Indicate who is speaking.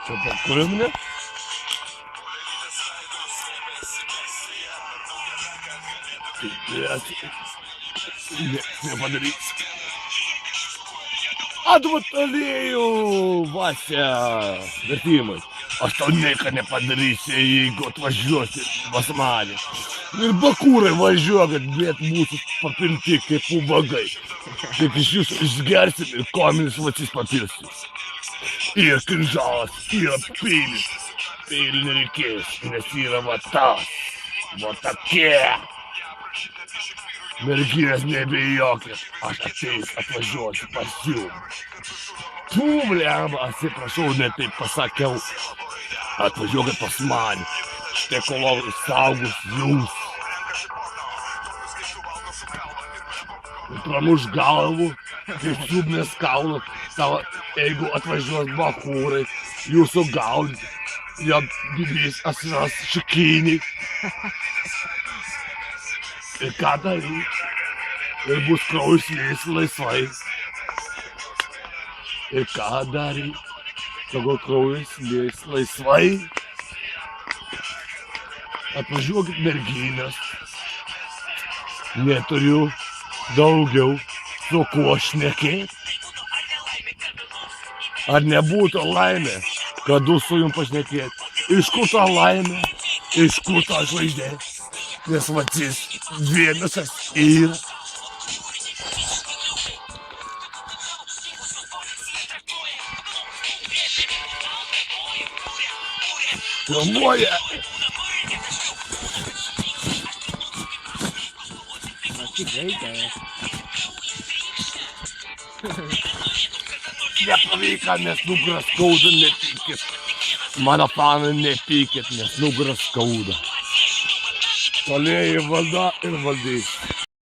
Speaker 1: Що, підкурив мене? Не подари. От батарею, Вася, Вертимый. Остальные не подарись, и год возьмете в османе. Бакуры возьмет, блядь, мусор попирти, как побогай. Ты пишешь с гарцами, камень схватись попирси. И кинжал, и пили. Пили на реке, и на сирова таз. Вот такие. Merginas nebijokit, aš ateis atvažiuosiu pas jum. Tu, blemba, atsiprašau, ne taip pasakiau. Atvažiuokit pas mane. Štai kolovai saugus jūs. Pramuš galvų, kaip subnės kaulą, tavo, jeigu atvažiuos bakūrai, jūsų gaudys, jam didys asiras šikiniai. Ir ką daryti? Ir bus kraujas lies laisvai. Ir ką daryti? Tegul kraujas lies laisvai. Atvažiuokit merginas. Neturiu daugiau su kuo šnekėti. Ar nebūtų laimė, kad su jums pašnekėti? Iš kur ta laimė? Iš kur ta žvaigždė? Nes matys dėmesas yra. Filmuoja. Nepavyko, nes nugaras skauda, nepykit. Mano fanai nepykit, nes nugaras skauda. Tolėjai valda ir valdys.